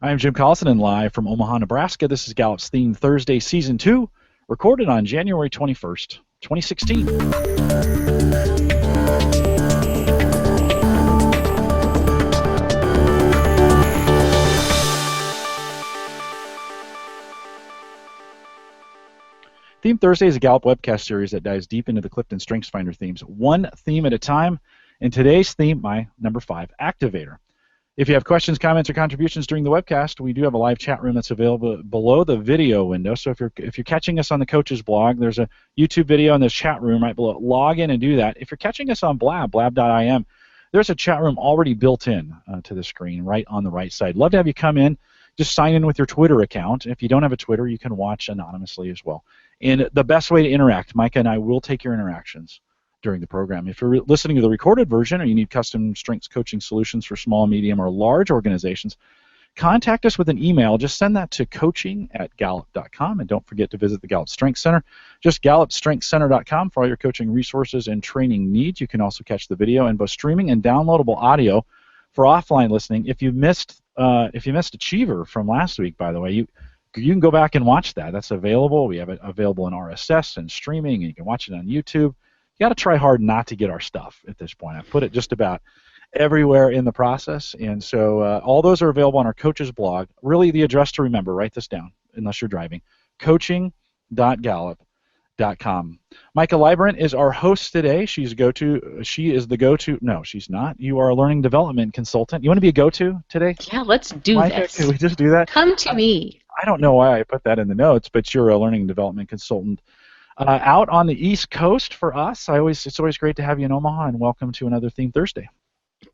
I'm Jim Collison, and live from Omaha, Nebraska. This is Gallup's Theme Thursday, Season 2, recorded on January 21st, 2016. Theme Thursday is a Gallup webcast series that dives deep into the Clifton StrengthsFinder themes, one theme at a time. And today's theme, my number 5, Activator. If you have questions, comments, or contributions during the webcast, we do have a live chat room that's available below the video window. So if you're catching us on the coach's blog, there's a YouTube video in this chat room right below. Log in and do that. If you're catching us on blab.im, there's a chat room already built in to the screen right on the right side. Love to have you come in. Just sign in with your Twitter account. If you don't have a Twitter, you can watch anonymously as well. And the best way to interact, Micah and I will take your interactions during the program. If you're listening to the recorded version or you need custom strengths coaching solutions for small, medium, or large organizations, contact us with an email. Just send that to coaching@gallup.com, and don't forget to visit the Gallup Strengths Center. Just gallupstrengthscenter.com for all your coaching resources and training needs. You can also catch the video and both streaming and downloadable audio for offline listening. If you missed Achiever from last week, by the way, you can go back and watch that. That's available. We have it available in RSS and streaming, and you can watch it on YouTube. You got to try hard not to get our stuff at this point. I've put it just about everywhere in the process, and so all those are available on our coach's blog. Really, the address to remember, write this down unless you're driving, coaching.gallup.com. Micah Librant is our host today. She is the go-to. No, she's not. You are a learning development consultant. You want to be a go-to today? Yeah, let's do Micah, this. Can we just do that? Come to me. I don't know why I put that in the notes, but you're a learning development consultant. Out on the East Coast for us. It's always great to have you in Omaha, and welcome to another Theme Thursday.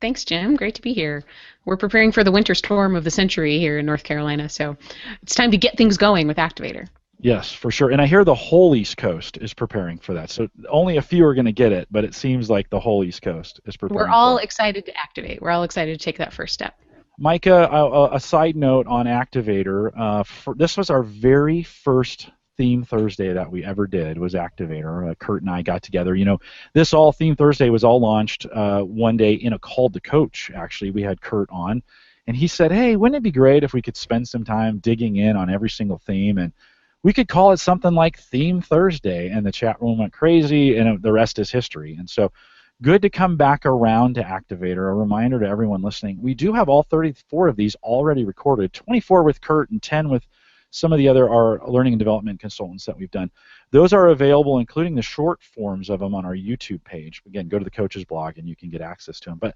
Thanks, Jim. Great to be here. We're preparing for the winter storm of the century here in North Carolina, so it's time to get things going with Activator. Yes, for sure. And I hear the whole East Coast is preparing for that. So only a few are going to get it, but it seems like the whole East Coast is preparing. We're all excited to activate. We're all excited to take that first step. Micah, a side note on Activator. This was our very first Theme Thursday that we ever did was Activator. Kurt and I got together. You know, this Theme Thursday was all launched one day in a call to coach. Actually, we had Kurt on, and he said, "Hey, wouldn't it be great if we could spend some time digging in on every single theme, and we could call it something like Theme Thursday?" And the chat room went crazy, and the rest is history. And so, good to come back around to Activator. A reminder to everyone listening: we do have all 34 of these already recorded. 24 with Kurt and 10 with some of the other our learning and development consultants that we've done. Those are available, including the short forms of them, on our YouTube page. Again, go to the coach's blog and you can get access to them. But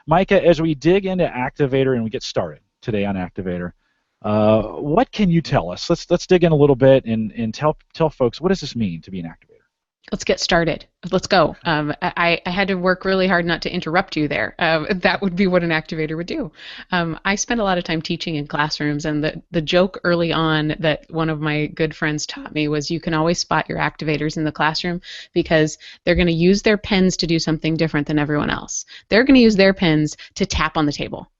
Micah, as we dig into Activator and we get started today on Activator, what can you tell us? Let's dig in a little bit and tell folks, what does this mean to be an activator? Let's get started. Let's go. I had to work really hard not to interrupt you there. That would be what an activator would do. I spent a lot of time teaching in classrooms, and the joke early on that one of my good friends taught me was you can always spot your activators in the classroom because they're going to use their pens to do something different than everyone else. They're going to use their pens to tap on the table.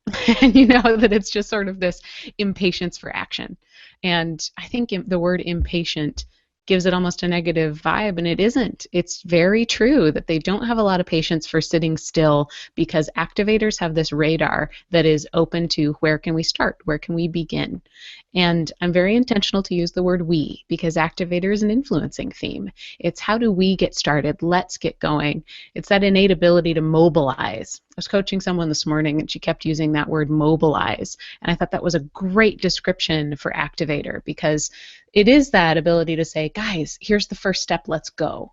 And you know that it's just sort of this impatience for action. And I think the word impatient gives it almost a negative vibe, and it isn't. It's very true that they don't have a lot of patience for sitting still because activators have this radar that is open to where can we start, where can we begin. And I'm very intentional to use the word we because activator is an influencing theme. It's how do we get started? Let's get going. It's that innate ability to mobilize. I was coaching someone this morning and she kept using that word mobilize, and I thought that was a great description for activator because it is that ability to say, guys, here's the first step, let's go.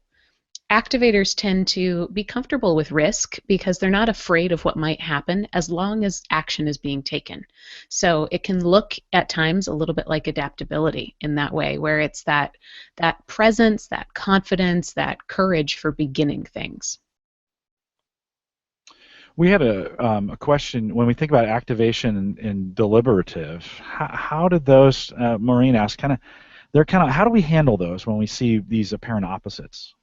Activators tend to be comfortable with risk because they're not afraid of what might happen as long as action is being taken. So it can look at times a little bit like adaptability in that way, where it's that presence, that confidence, that courage for beginning things. We had a question when we think about activation and deliberative. How did those? Maureen asked, how do we handle those when we see these apparent opposites?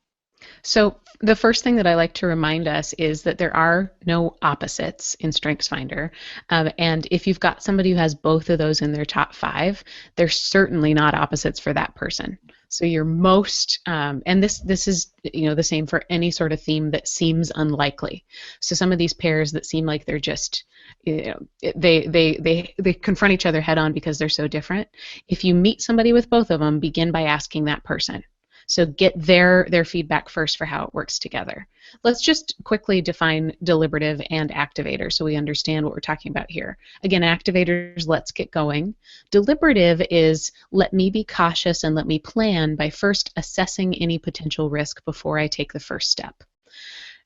So the first thing that I like to remind us is that there are no opposites in StrengthsFinder. And if you've got somebody who has both of those in their top five, they're certainly not opposites for that person. So your most, and this is the same for any sort of theme that seems unlikely. So some of these pairs that seem like they're just they confront each other head on because they're so different. If you meet somebody with both of them, begin by asking that person. So get their feedback first for how it works together. Let's just quickly define deliberative and activator so we understand what we're talking about here. Again, activators, let's get going. Deliberative is let me be cautious and let me plan by first assessing any potential risk before I take the first step.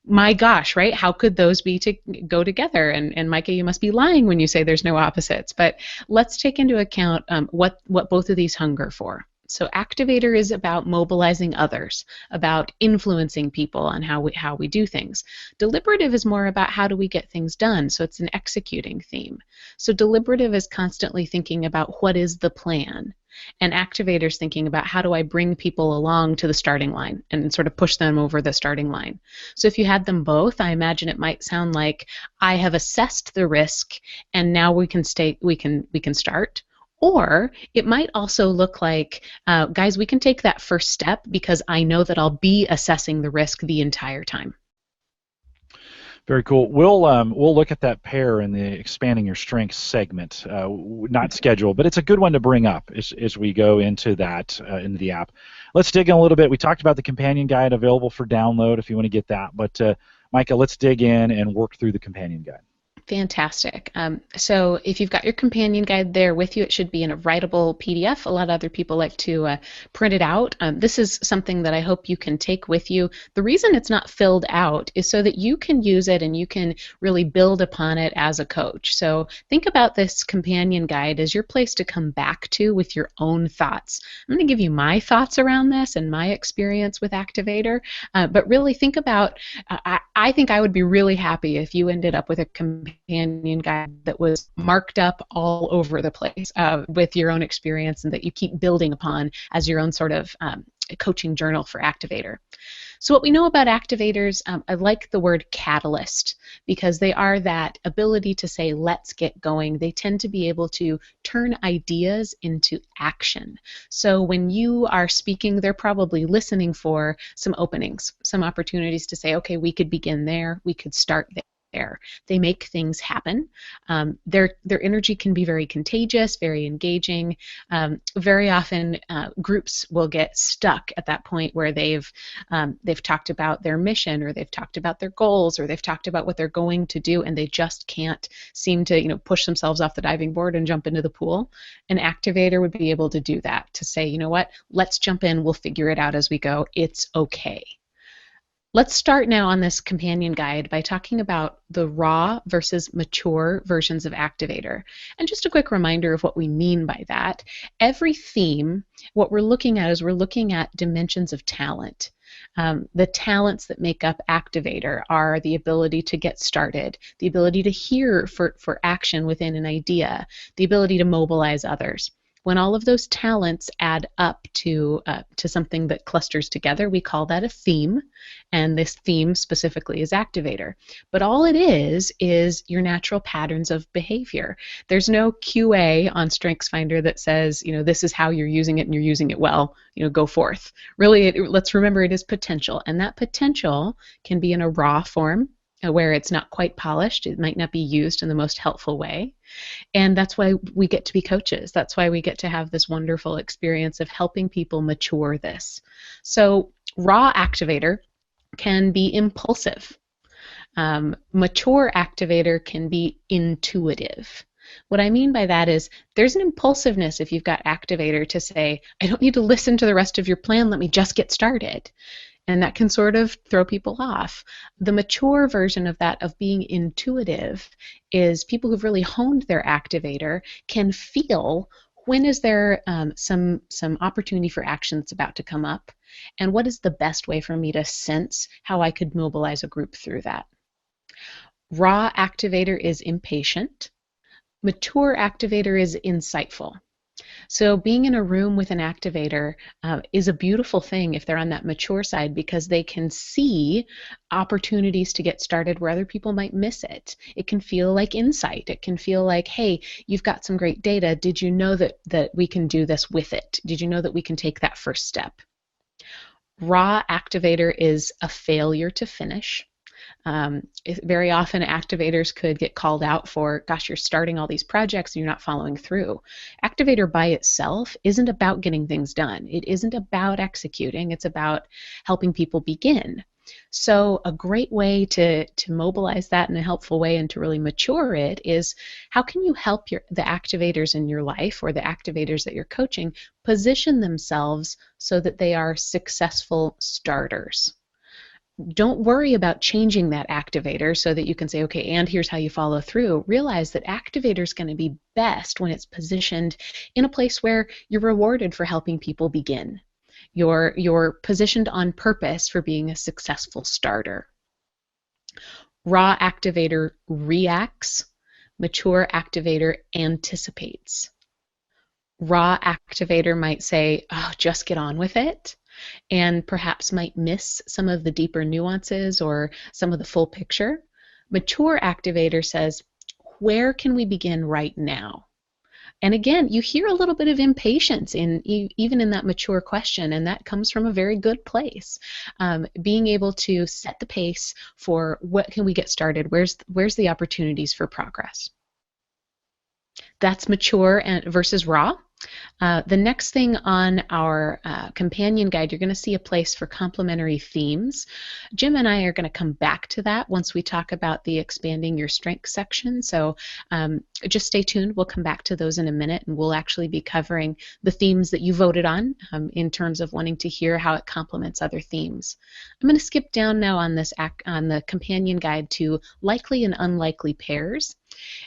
My gosh, right? How could those be to go together? And Micah, you must be lying when you say there's no opposites. But let's take into account what both of these hunger for. So activator is about mobilizing others, about influencing people on how we do things. Deliberative is more about how do we get things done. So it's an executing theme. So deliberative is constantly thinking about what is the plan. And activators thinking about how do I bring people along to the starting line and sort of push them over the starting line. So if you had them both, I imagine it might sound like I have assessed the risk and now we can start. Or it might also look like, guys, we can take that first step because I know that I'll be assessing the risk the entire time. Very cool. We'll look at that pair in the expanding your strengths segment, not scheduled, but it's a good one to bring up as we go into that into the app. Let's dig in a little bit. We talked about the companion guide available for download if you want to get that, but Micah, let's dig in and work through the companion guide. Fantastic. So if you've got your companion guide there with you, it should be in a writable PDF. A lot of other people like to print it out. This is something that I hope you can take with you. The reason it's not filled out is so that you can use it and you can really build upon it as a coach. So think about this companion guide as your place to come back to with your own thoughts. I'm going to give you my thoughts around this and my experience with Activator, but really think about, I think I would be really happy if you ended up with a companion guide that was marked up all over the place with your own experience and that you keep building upon as your own sort of coaching journal for Activator. So what we know about activators, I like the word catalyst because they are that ability to say, let's get going. They tend to be able to turn ideas into action. So when you are speaking, they're probably listening for some openings, some opportunities to say, okay, we could begin there, we could start there. They make things happen. Their energy can be very contagious, very engaging. Very often, groups will get stuck at that point where they've talked about their mission, or they've talked about their goals, or they've talked about what they're going to do, and they just can't seem to, push themselves off the diving board and jump into the pool. An activator would be able to do that, to say, you know what, let's jump in. We'll figure it out as we go. It's okay. Let's start now on this companion guide by talking about the raw versus mature versions of Activator. And just a quick reminder of what we mean by that. Every theme, what we're looking at is we're looking at dimensions of talent. The talents that make up Activator are the ability to get started, the ability to hear for action within an idea, the ability to mobilize others. When all of those talents add up to something that clusters together, we call that a theme, and this theme specifically is Activator. But all it is your natural patterns of behavior. There's no QA on StrengthsFinder that says, this is how you're using it and you're using it well, go forth. Really, let's remember it is potential, and that potential can be in a raw form, where it's not quite polished. It might not be used in the most helpful way. And that's why we get to be coaches. That's why we get to have this wonderful experience of helping people mature this. So raw Activator can be impulsive. Mature Activator can be intuitive. What I mean by that is there's an impulsiveness if you've got Activator to say, I don't need to listen to the rest of your plan, let me just get started. And that can sort of throw people off. The mature version of that, of being intuitive, is people who've really honed their Activator can feel when is there some opportunity for action that's about to come up, and what is the best way for me to sense how I could mobilize a group through that. Raw Activator is impatient. Mature Activator is insightful. So being in a room with an activator is a beautiful thing if they're on that mature side, because they can see opportunities to get started where other people might miss it. It can feel like insight. It can feel like, hey, you've got some great data. Did you know that we can do this with it? Did you know that we can take that first step? Raw activator is a failure to finish. Very often activators could get called out for, gosh, you're starting all these projects and you're not following through. Activator by itself isn't about getting things done. It isn't about executing. It's about helping people begin. So a great way to mobilize that in a helpful way and to really mature it is, how can you help the activators in your life, or the activators that you're coaching, position themselves so that they are successful starters? Don't worry about changing that activator so that you can say, okay, and here's how you follow through. Realize that activator is going to be best when it's positioned in a place where you're rewarded for helping people begin. You're positioned on purpose for being a successful starter. Raw activator reacts. Mature activator anticipates. Raw activator might say, oh, just get on with it, and perhaps might miss some of the deeper nuances or some of the full picture. Mature activator says, where can we begin right now? And again, you hear a little bit of impatience even in that mature question, and that comes from a very good place. Being able to set the pace for what can we get started, where's the opportunities for progress. That's mature versus raw. The next thing on our companion guide, you're going to see a place for complementary themes. Jim and I are going to come back to that once we talk about the expanding your strengths section. So just stay tuned. We'll come back to those in a minute, and we'll actually be covering the themes that you voted on in terms of wanting to hear how it complements other themes. I'm going to skip down now on the companion guide to likely and unlikely pairs.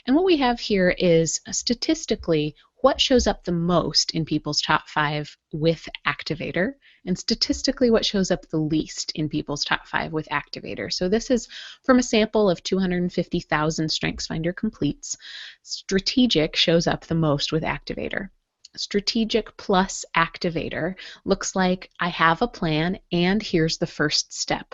And what we have here is statistically what shows up the most in people's top 5 with activator, and statistically what shows up the least in people's top 5 with activator. So this is from a sample of 250,000 StrengthsFinder completes. Strategic shows up the most with activator. Strategic plus activator looks like, I have a plan and here's the first step.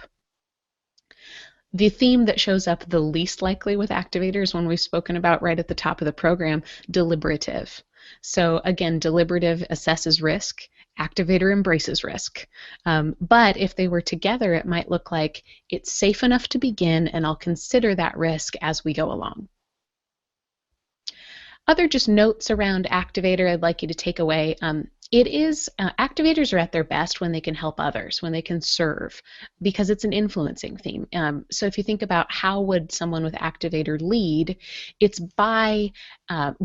The theme that shows up the least likely with activators, one we've spoken about right at the top of the program, deliberative. So again, deliberative assesses risk, activator embraces risk. But if they were together, it might look like, it's safe enough to begin and I'll consider that risk as we go along. Other just notes around activator I'd like you to take away. Activators are at their best when they can help others, when they can serve, because it's an influencing theme. So if you think about how would someone with activator lead, it's by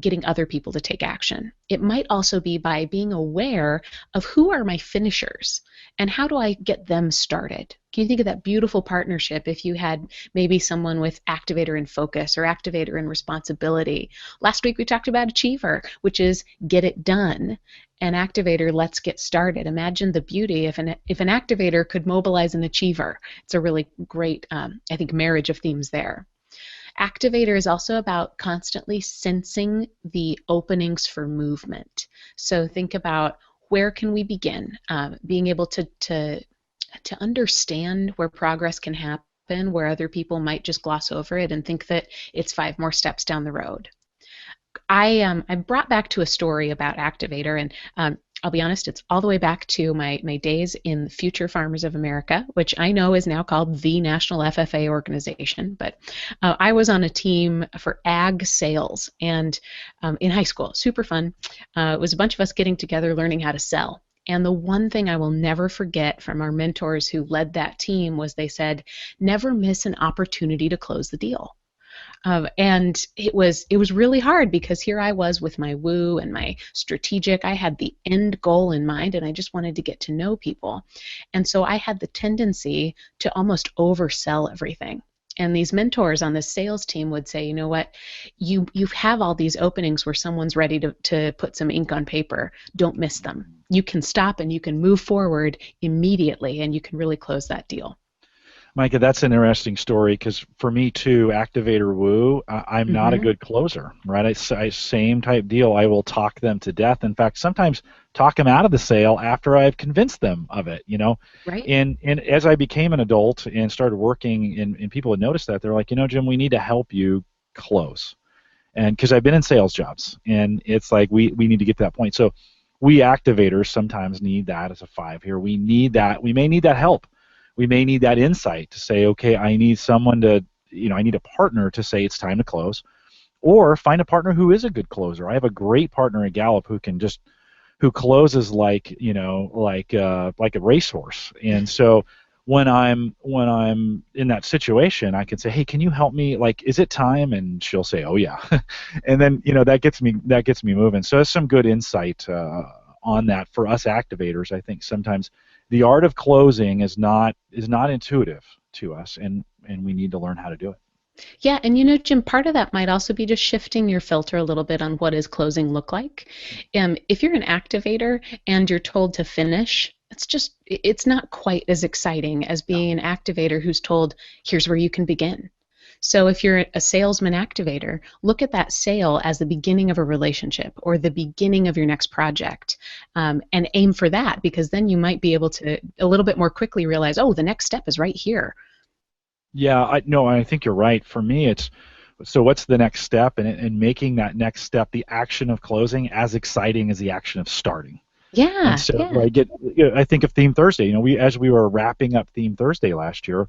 getting other people to take action. It might also be by being aware of who are my finishers and how do I get them started. Can you think of that beautiful partnership if you had maybe someone with activator in focus or activator in responsibility? Last week we talked about achiever, which is get it done, and activator, let's get started. Imagine the beauty if an activator could mobilize an achiever. It's a really great, I think, marriage of themes there. Activator is also about constantly sensing the openings for movement. So think about, where can we begin? Being able to understand where progress can happen, where other people might just gloss over it and think that it's 5 more steps down the road. I brought back to a story about activator, and I'll be honest, it's all the way back to my days in Future Farmers of America, which I know is now called the National FFA organization, but I was on a team for ag sales and in high school. Super fun. It was a bunch of us getting together learning how to sell. And the one thing I will never forget from our mentors who led that team was they said, never miss an opportunity to close the deal. And it was really hard because here I was with my woo and my strategic. I had the end goal in mind and I just wanted to get to know people. And so I had the tendency to almost oversell everything. And these mentors on the sales team would say, you know what, you have all these openings where someone's ready to put some ink on paper. Don't miss them. You can stop and you can move forward immediately and you can really close that deal. Micah, that's an interesting story because for me too, activator woo, I'm not a Mm-hmm. good closer, right? Same type deal. I will talk them to death. In fact, sometimes talk them out of the sale after I've convinced them of it, you know. Right? And as I became an adult and started working, and people had noticed that, they're like, Jim, we need to help you close. And because I've been in sales jobs, and it's like we need to get to that point. So we activators sometimes need that as a five here. We need that. We may need that help. We may need that insight to say, okay, I need someone to, I need a partner to say it's time to close, or find a partner who is a good closer. I have a great partner at Gallup who closes like a racehorse. And so when I'm in that situation, I can say, hey, can you help me? Like, is it time? And she'll say, oh yeah. And then that gets me moving. So there's some good insight on that for us activators. I think sometimes the art of closing is not intuitive to us, and we need to learn how to do it. Yeah, and Jim, part of that might also be just shifting your filter a little bit on what does closing look like. If you're an activator and you're told to finish, it's not quite as exciting as Yeah. being an activator who's told, here's where you can begin. So if you're a salesman activator, look at that sale as the beginning of a relationship or the beginning of your next project, and aim for that, because then you might be able to a little bit more quickly realize, oh, the next step is right here. Yeah, I think you're right. For me, it's so what's the next step, and making that next step, the action of closing, as exciting as the action of starting. And Yeah, so yeah. I think of Theme Thursday. As we were wrapping up Theme Thursday last year,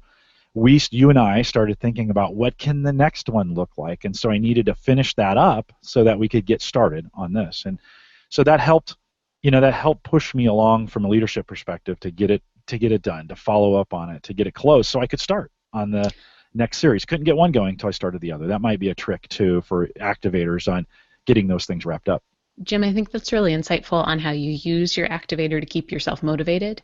you and I started thinking about what can the next one look like, and so I needed to finish that up so that we could get started on this. And so that helped push me along from a leadership perspective to get it done, to follow up on it, to get it closed, so I could start on the next series. Couldn't get one going until I started the other. That might be a trick too for activators on getting those things wrapped up. Jim, I think that's really insightful on how you use your activator to keep yourself motivated.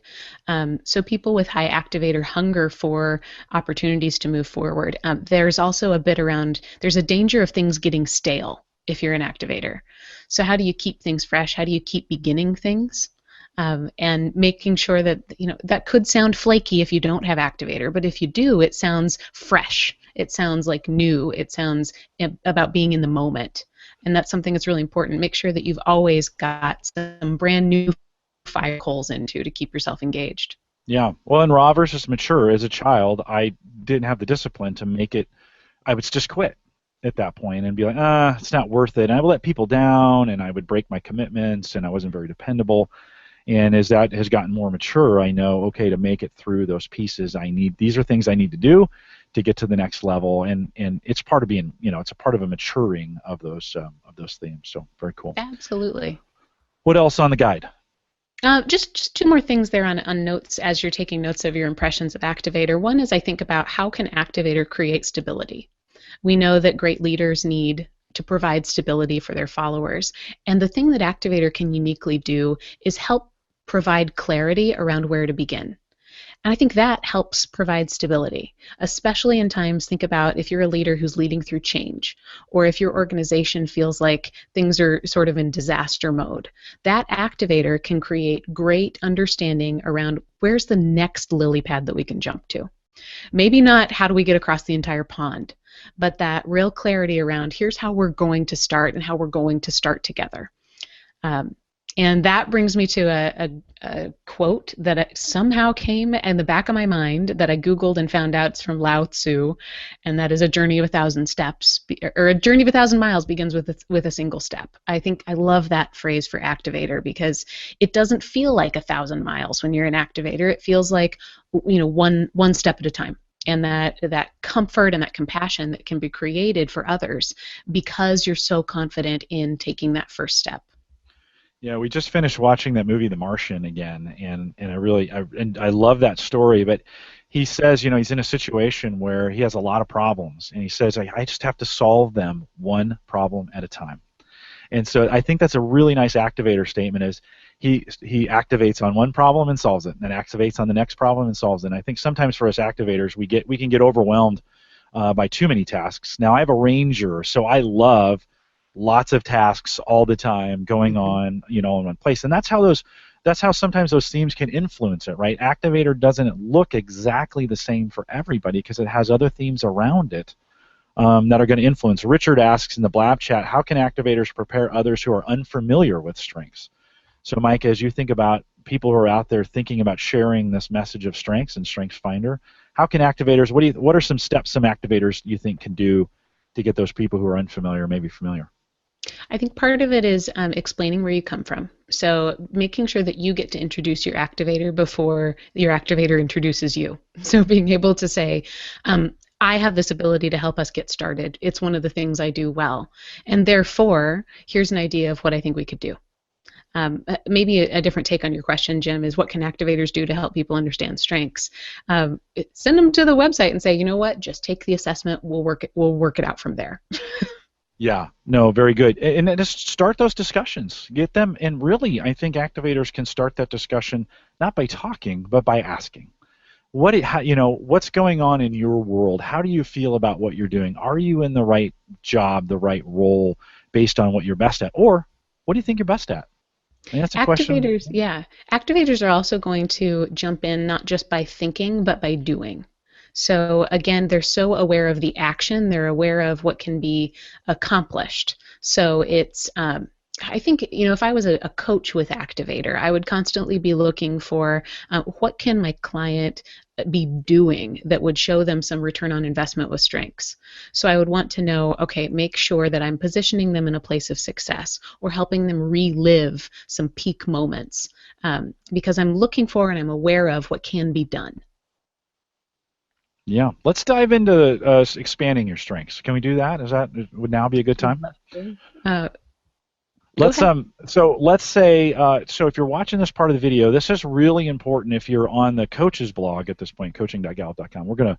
So people with high activator hunger for opportunities to move forward. There's also a bit around, there's a danger of things getting stale if you're an activator. So how do you keep things fresh? How do you keep beginning things? And making sure that, that could sound flaky if you don't have activator, but if you do, it sounds fresh. It sounds like new. It sounds about being in the moment. And that's something that's really important. Make sure that you've always got some brand new fire coals into to keep yourself engaged. Yeah. Well, in raw versus mature, as a child, I didn't have the discipline to make it. I would just quit at that point and be like, it's not worth it. And I would let people down, and I would break my commitments, and I wasn't very dependable. And as that has gotten more mature, I know, okay, to make it through those pieces, these are things I need to do to get to the next level, and it's part of being, it's a part of a maturing of those themes. So very cool. Absolutely. What else on the guide? Just two more things there on notes as you're taking notes of your impressions of activator. One is I think about how can activator create stability. We know that great leaders need to provide stability for their followers. And the thing that activator can uniquely do is help provide clarity around where to begin. And I think that helps provide stability, especially in times, think about if you're a leader who's leading through change, or if your organization feels like things are sort of in disaster mode. That activator can create great understanding around where's the next lily pad that we can jump to. Maybe not how do we get across the entire pond, but that real clarity around here's how we're going to start and how we're going to start together. And that brings me to a quote that somehow came in the back of my mind that I Googled and found out it's from Lao Tzu, and that is a journey of 1,000 steps, or a journey of 1,000 miles begins with a single step. I love that phrase for activator because it doesn't feel like 1,000 miles when you're an activator. It feels like one step at a time. And that comfort and that compassion that can be created for others because you're so confident in taking that first step. Yeah, we just finished watching that movie, The Martian, again, and I love that story. But he says, he's in a situation where he has a lot of problems, and he says, I just have to solve them one problem at a time. And so I think that's a really nice activator statement. Is he activates on one problem and solves it, and then activates on the next problem and solves it. And I think sometimes for us activators, we can get overwhelmed by too many tasks. Now I have a ranger, so I love lots of tasks all the time going on, in one place. And that's how sometimes those themes can influence it, right? Activator doesn't look exactly the same for everybody because it has other themes around it that are going to influence. Richard asks in the Blab chat, how can activators prepare others who are unfamiliar with strengths? So Mike, as you think about people who are out there thinking about sharing this message of strengths and StrengthsFinder, how can activators, what are some steps some activators you think can do to get those people who are unfamiliar maybe familiar? I think part of it is explaining where you come from. So making sure that you get to introduce your activator before your activator introduces you. So being able to say, I have this ability to help us get started. It's one of the things I do well. And therefore, here's an idea of what I think we could do. Maybe a different take on your question, Jim, is what can activators do to help people understand strengths? Send them to the website and say, you know what, just take the assessment. We'll work it out from there. Yeah, no, very good. And just start those discussions. Get them, and really, I think activators can start that discussion not by talking, but by asking. What's going on in your world? How do you feel about what you're doing? Are you in the right job, the right role, based on what you're best at? Or what do you think you're best at? I mean, that's a question. Activators are also going to jump in not just by thinking, but by doing. So again, they're so aware of the action, they're aware of what can be accomplished. So it's, I think, if I was a coach with Activator, I would constantly be looking for what can my client be doing that would show them some return on investment with strengths. So I would want to know, okay, make sure that I'm positioning them in a place of success or helping them relive some peak moments because I'm looking for and I'm aware of what can be done. Yeah, let's dive into expanding your strengths. Can we do that? Would now be a good time? Let's say if you're watching this part of the video, this is really important if you're on the coach's blog at this point, coaching.gallup.com. We're gonna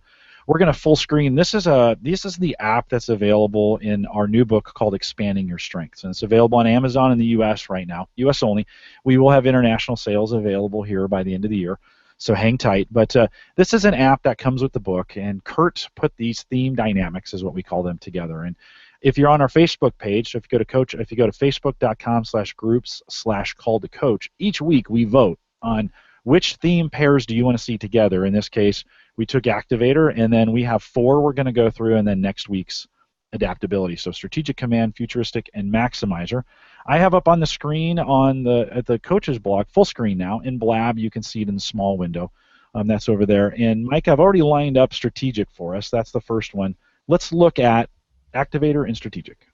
full screen. This is the app that's available in our new book called Expanding Your Strengths, and it's available on Amazon in the U.S. right now, U.S. only. We will have international sales available here by the end of the year. So hang tight. But this is an app that comes with the book, and Kurt put these theme dynamics, is what we call them, together. And if you're on our Facebook page, so if you go to facebook.com/groups/call-to-coach, each week we vote on which theme pairs do you want to see together. In this case, we took Activator, and then we have 4 we're going to go through, and then next week's adaptability. So strategic, command, futuristic, and maximizer. I have up on the screen at the coach's blog, full screen now. In Blab, you can see it in the small window. That's over there. And Mike, I've already lined up strategic for us. That's the first one. Let's look at Activator and strategic.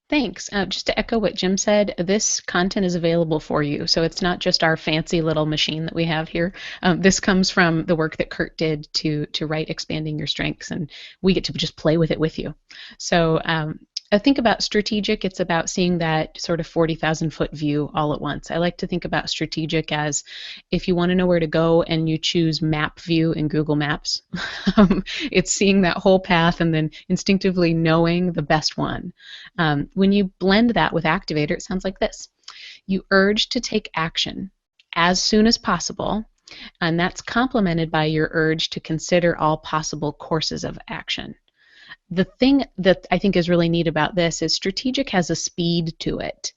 Thanks. Just to echo what Jim said, this content is available for you. So it's not just our fancy little machine that we have here. This comes from the work that Kurt did to write Expanding Your Strengths, and we get to just play with it with you. So I think about strategic, it's about seeing that sort of 40,000-foot view all at once. I like to think about strategic as if you want to know where to go and you choose map view in Google Maps, it's seeing that whole path and then instinctively knowing the best one. When you blend that with Activator, it sounds like this. You urge to take action as soon as possible, and that's complemented by your urge to consider all possible courses of action. The thing that I think is really neat about this is strategic has a speed to it.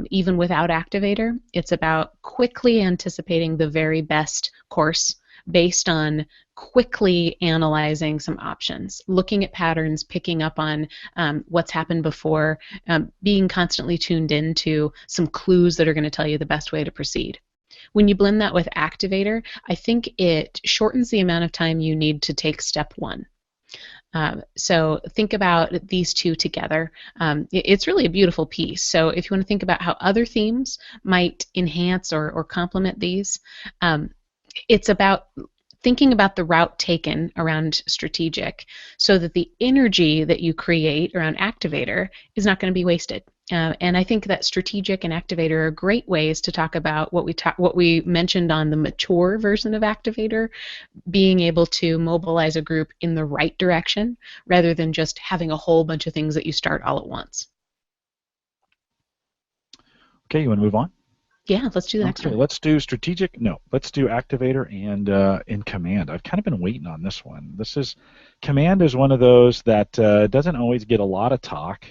Even without Activator, it's about quickly anticipating the very best course based on quickly analyzing some options, looking at patterns, picking up on what's happened before, being constantly tuned into some clues that are going to tell you the best way to proceed. When you blend that with Activator, I think it shortens the amount of time you need to take step 1. So think about these two together. It's really a beautiful piece. So if you want to think about how other themes might enhance or complement these, it's about thinking about the route taken around strategic so that the energy that you create around Activator is not going to be wasted. And I think that strategic and Activator are great ways to talk about what we mentioned on the mature version of Activator, being able to mobilize a group in the right direction rather than just having a whole bunch of things that you start all at once. Okay, you want to move on? Yeah, let's do the next one. Let's do strategic. No, let's do Activator and in command. I've kind of been waiting on this one. Command is one of those that doesn't always get a lot of talk,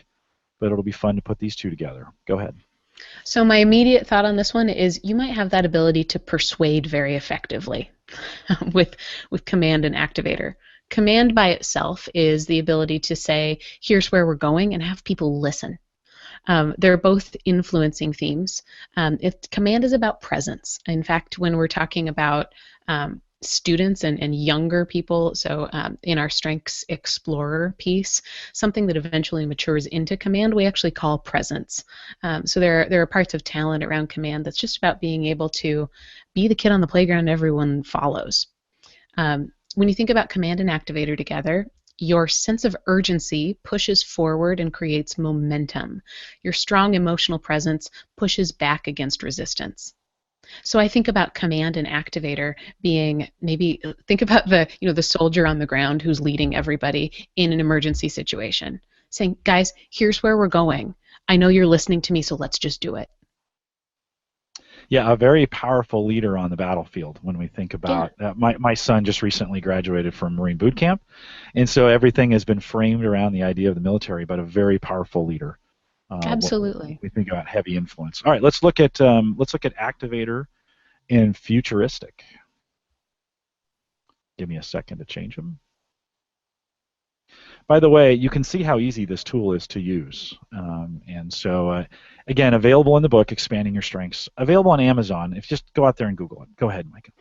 but it'll be fun to put these two together. Go ahead. So my immediate thought on this one is you might have that ability to persuade very effectively with command and activator. Command by itself is the ability to say, here's where we're going, and have people listen. They're both influencing themes. Command is about presence. In fact, when we're talking about students and younger people, so in our Strengths Explorer piece, something that eventually matures into command, we actually call presence. So there are parts of talent around command that's just about being able to be the kid on the playground everyone follows. When you think about command and activator together, your sense of urgency pushes forward and creates momentum. Your strong emotional presence pushes back against resistance. So I think about command and activator being, maybe think about the soldier on the ground who's leading everybody in an emergency situation, saying, guys, here's where we're going. I know you're listening to me, so let's just do it. Yeah, a very powerful leader on the battlefield when we think about my son just recently graduated from Marine boot camp, and so everything has been framed around the idea of the military, but a very powerful leader. Absolutely. We think about heavy influence. All right, let's look at activator and futuristic. Give me a second to change them. By the way, you can see how easy this tool is to use. And so, again, available in the book, Expanding Your Strengths. Available on Amazon. If just go out there and Google it. Go ahead, Micah.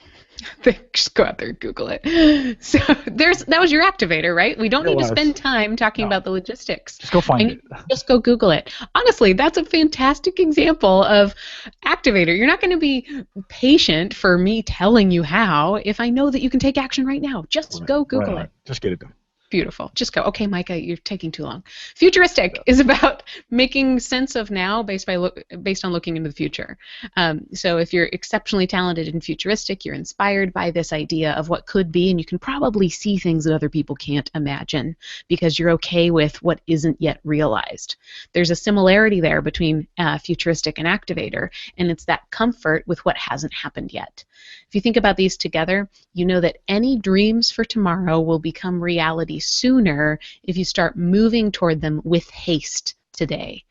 Just go out there and Google it. So that was your activator, right? We don't need to spend time talking about the logistics. Just go find it. Just go Google it. Honestly, that's a fantastic example of activator. You're not going to be patient for me telling you how if I know that you can take action right now. Just go Google it. Just get it done. Beautiful. Just go. Okay, Micah, you're taking too long. Futuristic is about making sense of now based on looking into the future. So if you're exceptionally talented in futuristic, you're inspired by this idea of what could be, and you can probably see things that other people can't imagine because you're okay with what isn't yet realized. There's a similarity there between futuristic and activator, and it's that comfort with what hasn't happened yet. If you think about these together, you know that any dreams for tomorrow will become reality sooner if you start moving toward them with haste today.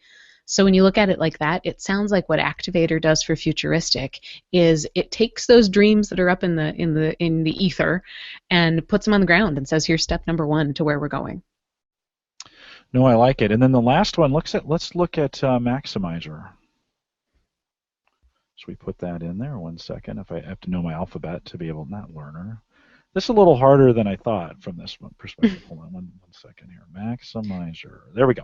So when you look at it like that, it sounds like what activator does for futuristic is it takes those dreams that are up in the ether and puts them on the ground and says, here's step number 1 to where we're going. No, I like it. And then the last one, let's look at maximizer. So we put that in there. 1 second. If I have to know my alphabet to be able, not learner. This is a little harder than I thought from this one perspective. Hold on one second here. Maximizer. There we go.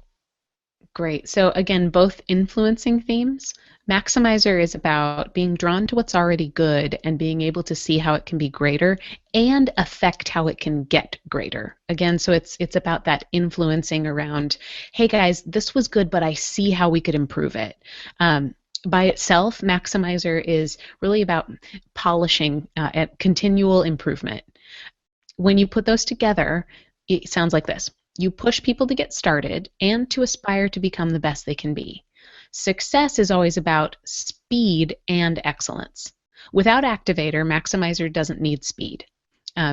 Great. So again, both influencing themes. Maximizer is about being drawn to what's already good and being able to see how it can be greater and affect how it can get greater. Again, so it's about that influencing around, hey guys, this was good, but I see how we could improve it. By itself, maximizer is really about polishing at continual improvement. When you put those together, it sounds like this. You push people to get started and to aspire to become the best they can be. Success is always about speed and excellence. Without activator, maximizer doesn't need speed.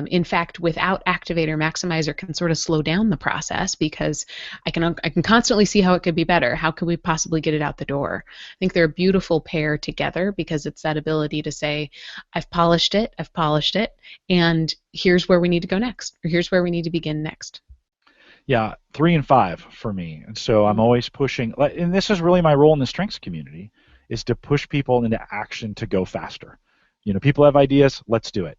In fact, without activator, maximizer can sort of slow down the process because I can constantly see how it could be better. How could we possibly get it out the door? I think they're a beautiful pair together because it's that ability to say, I've polished it, and here's where we need to go next, or here's where we need to begin next. Yeah, 3 and 5 for me. And so I'm always pushing, and this is really my role in the strengths community, is to push people into action to go faster. You know, people have ideas, let's do it.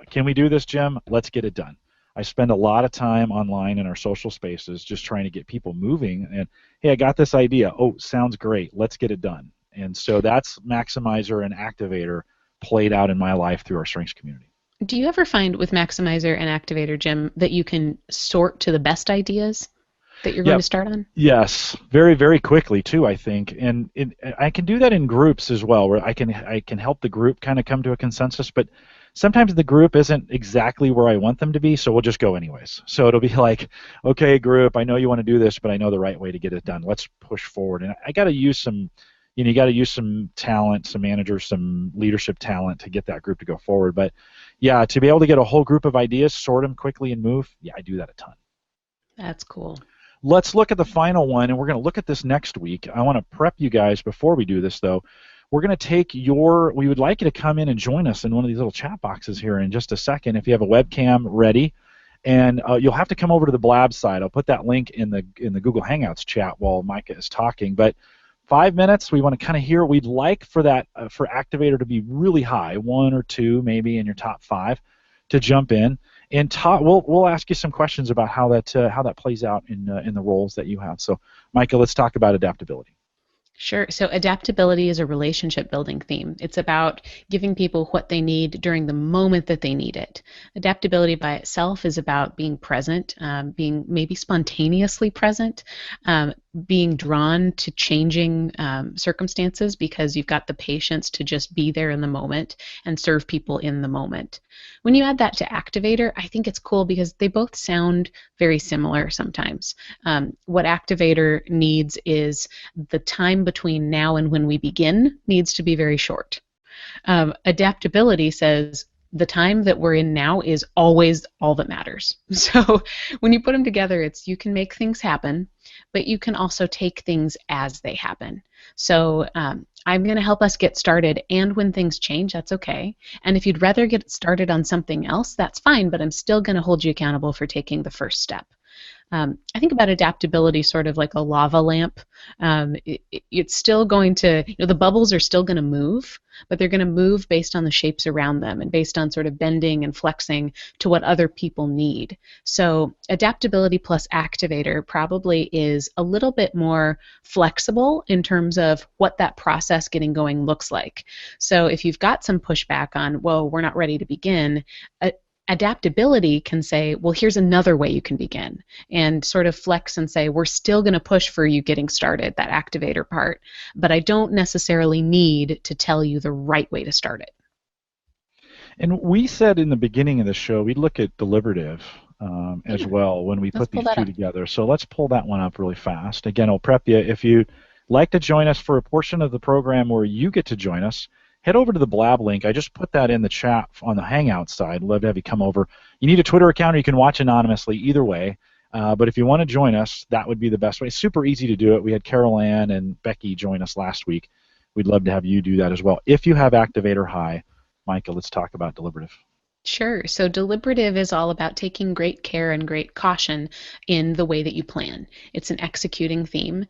Can we do this, Jim? Let's get it done. I spend a lot of time online in our social spaces just trying to get people moving and, hey, I got this idea. Oh, sounds great. Let's get it done. And so that's maximizer and activator played out in my life through our strengths community. Do you ever find with maximizer and activator, Jim, that you can sort to the best ideas that you're going to start on? Yes, very, very quickly too, I think, and I can do that in groups as well, where I can help the group kind of come to a consensus. But sometimes the group isn't exactly where I want them to be, so we'll just go anyways. So it'll be like, okay, group, I know you want to do this, but I know the right way to get it done. Let's push forward, and I got to use some. You got to use some talent, some managers, some leadership talent to get that group to go forward. But yeah, to be able to get a whole group of ideas, sort them quickly, and move. Yeah, I do that a ton. That's cool. Let's look at the final one, and we're going to look at this next week. I want to prep you guys before we do this, though. We're going to take we would like you to come in and join us in one of these little chat boxes here in just a second if you have a webcam ready. And you'll have to come over to the Blab side. I'll put that link in the Google Hangouts chat while Micah is talking. But 5 minutes, we want to kind of hear. We'd like for that for Activator to be really high, 1 or 2 maybe in your top 5, to jump in. And we'll ask you some questions about how that plays out in the roles that you have. So, Micah, let's talk about adaptability. Sure. So adaptability is a relationship building theme. It's about giving people what they need during the moment that they need it. Adaptability by itself is about being present, being maybe spontaneously present, being drawn to changing circumstances because you've got the patience to just be there in the moment and serve people in the moment. When you add that to Activator, I think it's cool because they both sound very similar sometimes. What Activator needs is the time between now and when we begin needs to be very short. Adaptability says the time that we're in now is always all that matters. So when you put them together, it's you can make things happen, but you can also take things as they happen. So I'm going to help us get started, and when things change, that's okay. And if you'd rather get started on something else, that's fine, but I'm still going to hold you accountable for taking the first step. I think about adaptability sort of like a lava lamp. It's still going to, the bubbles are still going to move, but they're going to move based on the shapes around them and based on sort of bending and flexing to what other people need. So adaptability plus Activator probably is a little bit more flexible in terms of what that process getting going looks like. So if you've got some pushback on, well, we're not ready to begin, adaptability can say, well, here's another way you can begin, and sort of flex and say, we're still going to push for you getting started, that Activator part, but I don't necessarily need to tell you the right way to start it. And we said in the beginning of the show, we'd look at deliberative as well when we put these two together. So let's pull that one up really fast. Again, I'll prep you. If you'd like to join us for a portion of the program where you get to join us, head over to the Blab link. I just put that in the chat on the Hangout side. Love to have you come over. You need a Twitter account or you can watch anonymously, either way. But if you want to join us, that would be the best way. It's super easy to do it. We had Carol Ann and Becky join us last week. We'd love to have you do that as well. If you have Activator high, Micah, let's talk about deliberative. Sure. So deliberative is all about taking great care and great caution in the way that you plan. It's an executing theme.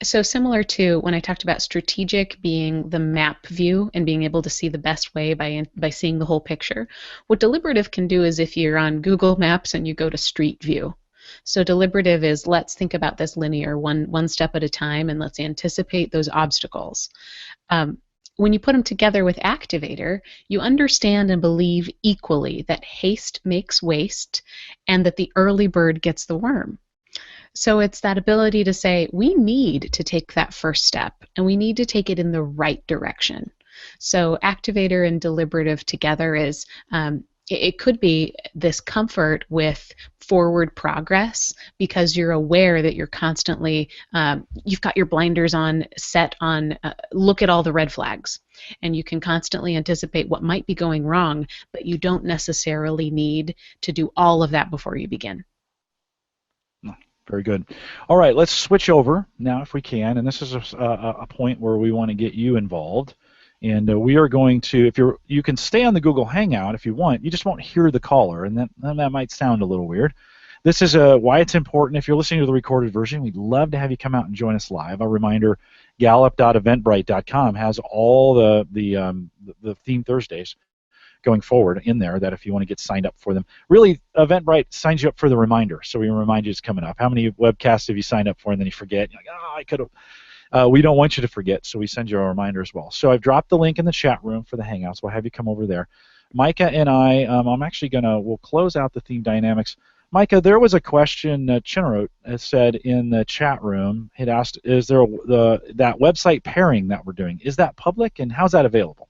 So similar to when I talked about strategic being the map view and being able to see the best way by seeing the whole picture, what deliberative can do is if you're on Google Maps and you go to Street View. So deliberative is let's think about this linear, one step at a time, and let's anticipate those obstacles. When you put them together with Activator, you understand and believe equally that haste makes waste and that the early bird gets the worm. So it's that ability to say, we need to take that first step, and we need to take it in the right direction. So Activator and deliberative together is, it could be this comfort with forward progress because you're aware that you're constantly, you've got your blinders on, set on, look at all the red flags, and you can constantly anticipate what might be going wrong, but you don't necessarily need to do all of that before you begin. Very good. All right, let's switch over now if we can, and this is a point where we want to get you involved. And we are going to, you can stay on the Google Hangout if you want, you just won't hear the caller, and that might sound a little weird. This is why it's important. If you're listening to the recorded version, we'd love to have you come out and join us live. A reminder, Gallup.eventbrite.com has all the Theme Thursdays going forward in there, that if you want to get signed up for them. Really, Eventbrite signs you up for the reminder, so we remind you it's coming up. How many webcasts have you signed up for and then you forget? You're like, oh, I could have. We don't want you to forget, so we send you a reminder as well. So I've dropped the link in the chat room for the Hangouts. We'll have you come over there. Micah and I'm actually we'll close out the theme dynamics. Micah, there was a question Chinarot said in the chat room. He'd asked, is there that website pairing that we're doing, is that public, and how's that available?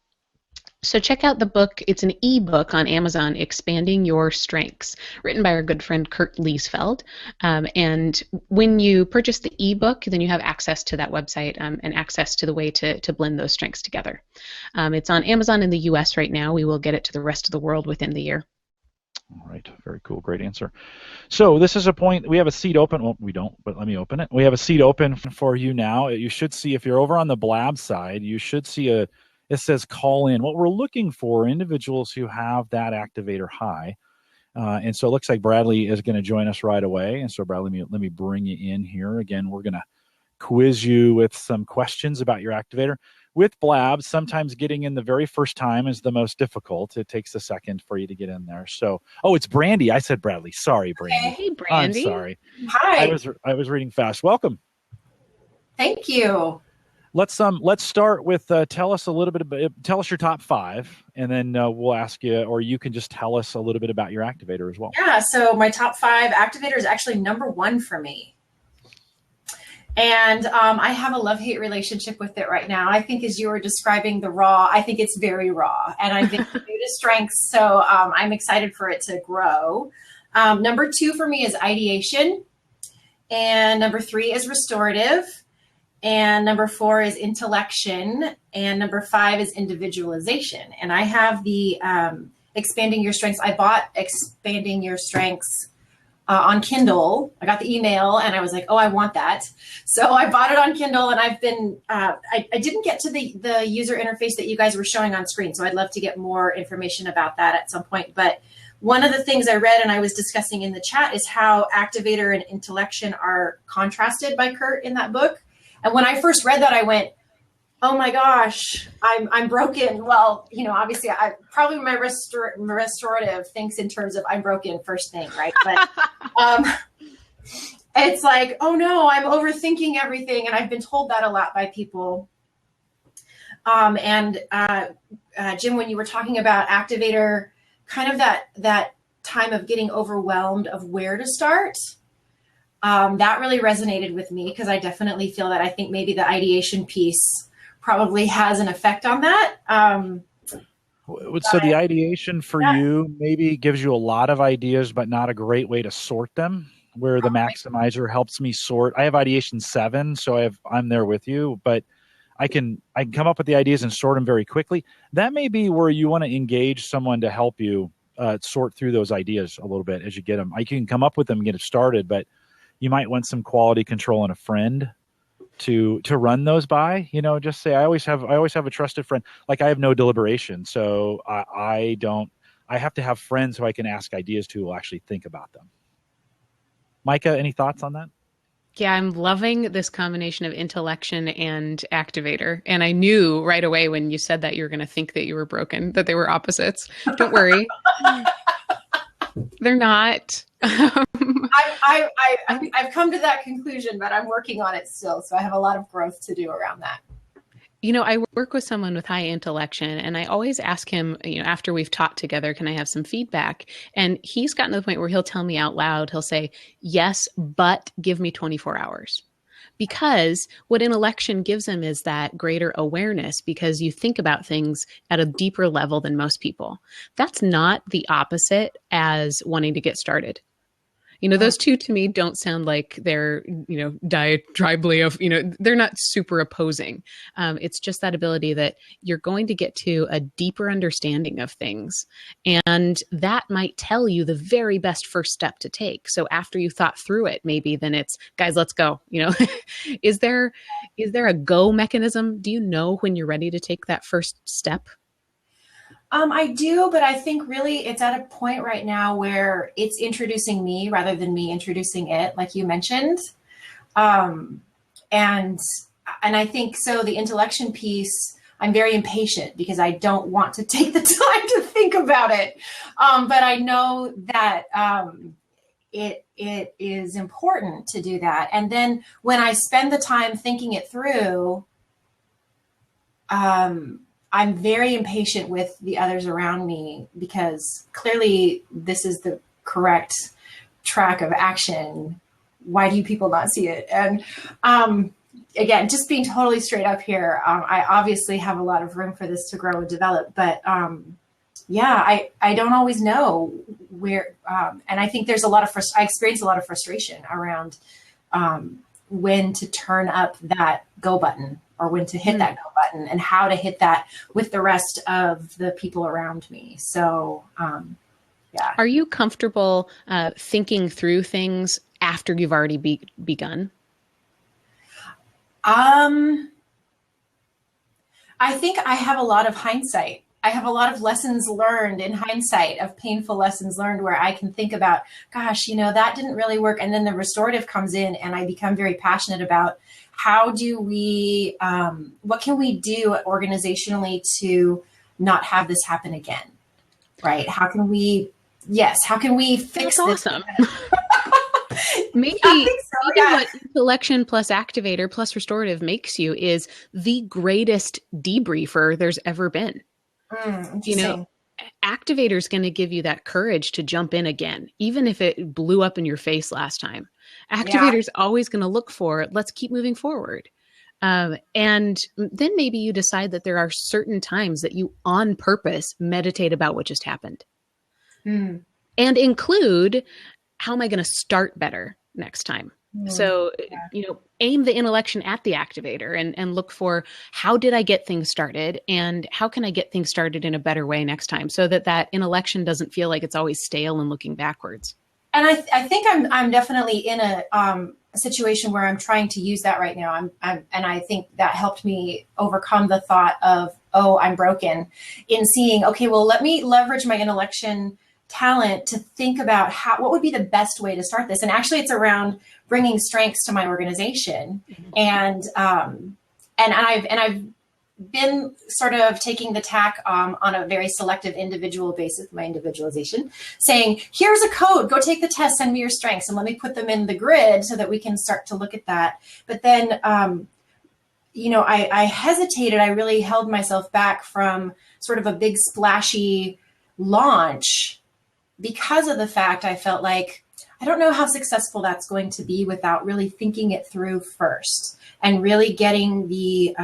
So check out the book. It's an e-book on Amazon, Expanding Your Strengths, written by our good friend Kurt Liesfeld. And when you purchase the e-book, then you have access to that website and access to the way to blend those strengths together. It's on Amazon in the U.S. right now. We will get it to the rest of the world within the year. All right, very cool, great answer. So this is a point, we have a seat open. Well, we don't, but let me open it. We have a seat open for you now. You should see, if you're over on the Blab side, you should see it says call in. What we're looking for, individuals who have that activator high. And so it looks like Bradley is going to join us right away. And so Bradley, let me bring you in here. Again, we're going to quiz you with some questions about your activator. With Blab, sometimes getting in the very first time is the most difficult. It takes a second for you to get in there. So, oh, it's Brandy. I said Bradley. Sorry, Brandy. Hey, Brandy. I'm sorry. Hi. I was reading fast. Welcome. Thank you. Let's start with tell us your top 5, and then we'll ask you, or you can just tell us a little bit about your activator as well. Yeah. So my top 5 activator is actually number 1 for me. And I have a love-hate relationship with it right now. I think as you were describing the raw, I think it's very raw. And I've been new to strengths, so I'm excited for it to grow. Number 2 for me is ideation. And number 3 is restorative. And number 4 is intellection. And number 5 is individualization. And I have the Expanding Your Strengths. I bought Expanding Your Strengths on Kindle. I got the email and I was like, oh, I want that. So I bought it on Kindle, and I've been, I didn't get to the user interface that you guys were showing on screen. So I'd love to get more information about that at some point. But one of the things I read and I was discussing in the chat is how activator and intellection are contrasted by Kurt in that book. And when I first read that, I went, oh my gosh, I'm broken. Well, obviously I probably my restorative thinks in terms of I'm broken first thing, right? But it's like, oh no, I'm overthinking everything. And I've been told that a lot by people. Jim, when you were talking about activator, kind of that time of getting overwhelmed of where to start, that really resonated with me, because I definitely feel that I think maybe the ideation piece probably has an effect on that. So the ideation for you maybe gives you a lot of ideas, but not a great way to sort them, where the maximizer helps me sort. I have ideation 7, so I'm there with you, but I can come up with the ideas and sort them very quickly. That may be where you want to engage someone to help you sort through those ideas a little bit as you get them. I can come up with them and get it started, but you might want some quality control and a friend to run those by. Just say, I always have a trusted friend. Like, I have no deliberation, so I have to have friends who I can ask ideas to who will actually think about them. Micah, any thoughts on that? Yeah, I'm loving this combination of intellection and activator. And I knew right away when you said that you were going to think that you were broken, that they were opposites. Don't worry. They're not. I've come to that conclusion, but I'm working on it still. So I have a lot of growth to do around that. I work with someone with high intellection, and I always ask him, after we've taught together, can I have some feedback? And he's gotten to the point where he'll tell me out loud, he'll say, yes, but give me 24 hours. Because what intellection gives him is that greater awareness, because you think about things at a deeper level than most people. That's not the opposite as wanting to get started. Those two to me don't sound like they're, diatribally of, they're not super opposing. It's just that ability that you're going to get to a deeper understanding of things. And that might tell you the very best first step to take. So after you thought through it, maybe then it's, guys, let's go. Is there a go mechanism? Do you know when you're ready to take that first step? I do, but I think really it's at a point right now where it's introducing me rather than me introducing it, like you mentioned. And I think so the intellection piece, I'm very impatient because I don't want to take the time to think about it. But I know that it is important to do that. And then when I spend the time thinking it through, I'm very impatient with the others around me, because clearly this is the correct track of action. Why do you people not see it? And again, just being totally straight up here, I obviously have a lot of room for this to grow and develop, but I don't always know where, and I think there's I experience a lot of frustration around when to turn up that go button, or when to hit that go button, and how to hit that with the rest of the people around me. So Yeah. Are you comfortable thinking through things after you've already begun? I think I have a lot of hindsight. I have a lot of lessons learned in hindsight, of painful lessons learned, where I can think about, gosh, that didn't really work. And then the restorative comes in, and I become very passionate about how do we, what can we do organizationally to not have this happen again, right? How can we fix That's this? awesome. Maybe so, yeah. what intellection plus activator plus restorative makes you is the greatest debriefer there's ever been. Interesting. Activator's going to give you that courage to jump in again, even if it blew up in your face last time. Activator's always going to look for, let's keep moving forward. And then maybe you decide that there are certain times that you on purpose meditate about what just happened. And include, how am I going to start better next time? So, aim the intellection at the activator and look for, how did I get things started, and how can I get things started in a better way next time, so that intellection doesn't feel like it's always stale and looking backwards. And I think I'm definitely in a situation where I'm trying to use that right now. And I think that helped me overcome the thought of, oh, I'm broken, in seeing, okay, well, let me leverage my intellection talent to think about what would be the best way to start this. And actually, it's around bringing strengths to my organization. And I've been sort of taking the tack on a very selective individual basis, my individualization, saying, here's a code, go take the test, send me your strengths, and let me put them in the grid so that we can start to look at that. But then, I hesitated. I really held myself back from sort of a big splashy launch, because of the fact I felt like, I don't know how successful that's going to be without really thinking it through first, and really getting the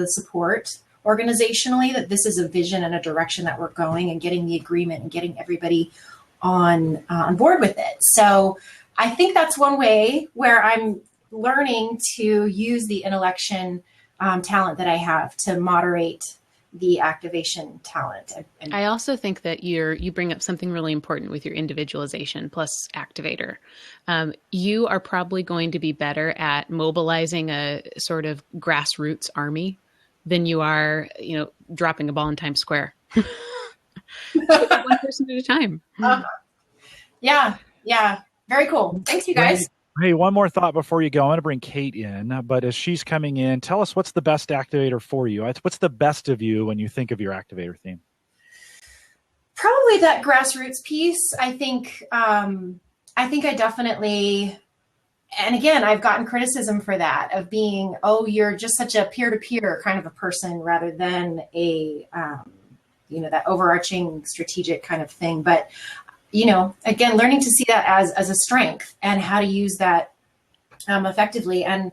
support organizationally that this is a vision and a direction that we're going, and getting the agreement and getting everybody on board with it. So I think that's one way where I'm learning to use the intellection talent that I have to moderate the activation talent. I also think that you bring up something really important with your individualization plus activator. You are probably going to be better at mobilizing a sort of grassroots army than you are, dropping a ball in Times Square. One person at a time. Yeah. Very cool. Thanks, you guys. Hey, one more thought before you go. I'm going to bring Kate in, but as she's coming in, tell us, what's the best activator for you? What's the best of you when you think of your activator theme? Probably that grassroots piece. I think I definitely, and again, I've gotten criticism for that, of being, oh, you're just such a peer-to-peer kind of a person, rather than a, that overarching strategic kind of thing. But again, learning to see that as a strength, and how to use that effectively. And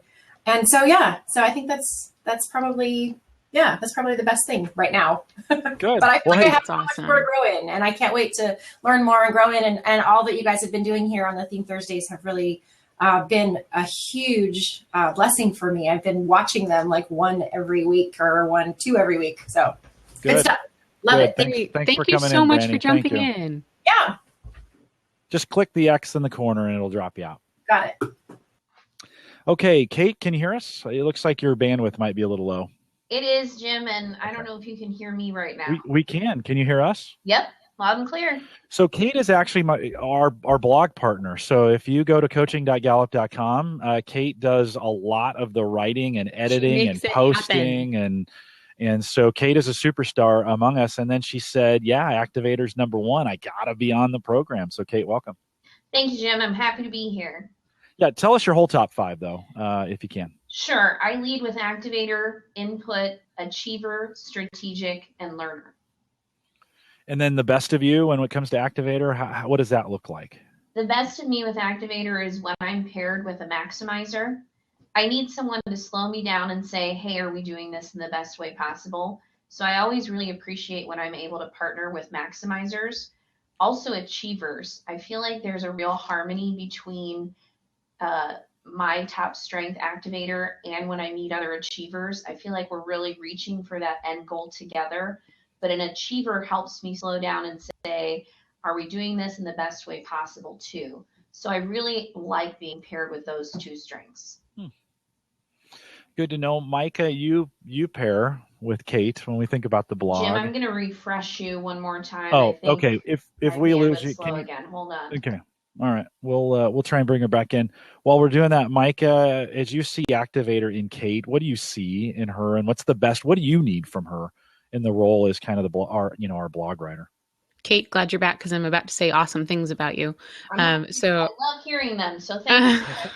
so I think that's probably the best thing right now. Good. But I feel like I have so awesome. much more to grow in, and I can't wait to learn more and grow in. And all that you guys have been doing here on the Theme Thursdays have really been a huge blessing for me. I've been watching them like one every week, or two every week. So good stuff. Love it. Thank you so much for jumping in. Yeah. Just click the X in the corner and it'll drop you out. Got it. Okay, Kate, can you hear us? It looks like your bandwidth might be a little low. It is, Jim, and I don't know if you can hear me right now. We can. Can you hear us? Yep, loud and clear. So Kate is actually our blog partner. So if you go to coaching.gallup.com, Kate does a lot of the writing and editing and posting happen. And so Kate is a superstar among us. And then she said, Activators #1. I got to be on the program. So Kate, welcome. Thank you, Jim. I'm happy to be here. Yeah, tell us your whole top 5, though, if you can. Sure. I lead with Activator, Input, Achiever, Strategic, and Learner. And then the best of you when it comes to Activator, what does that look like? The best of me with Activator is when I'm paired with a Maximizer. I need someone to slow me down and say, hey, are we doing this in the best way possible? So I always really appreciate when I'm able to partner with Maximizers. Also Achievers. I feel like there's a real harmony between my top strength activator and when I meet other achievers. I feel like we're really reaching for that end goal together. But an achiever helps me slow down and say, Are we doing this in the best way possible too? So I really like being paired with those two strengths. Good to know. Micah, you pair with Kate when we think about the blog. Jim, I'm going to refresh you one more time. Oh, I think okay. If we lose you, slow again. Hold on. Okay. All right. We'll try and bring her back in. While we're doing that, Micah, as you see Activator in Kate, what do you see in her, and what's the best? What do you need from her in the role as kind of our blog writer? Kate, glad you're back because I'm about to say awesome things about you. I love hearing them. So thank you.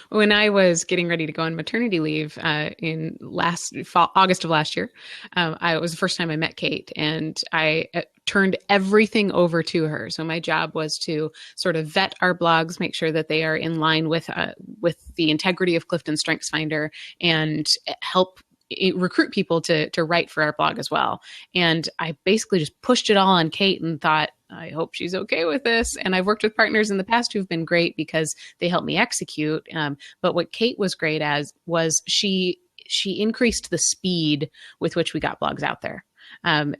When I was getting ready to go on maternity leave in August of last year, it was the first time I met Kate, and I turned everything over to her. So my job was to sort of vet our blogs, make sure that they are in line with the integrity of Clifton StrengthsFinder, and help recruit people to write for our blog as well. And I basically just pushed it all on Kate and thought, I hope she's okay with this. And I've worked with partners in the past who've been great because they helped me execute. But what Kate was great as was she increased the speed with which we got blogs out there.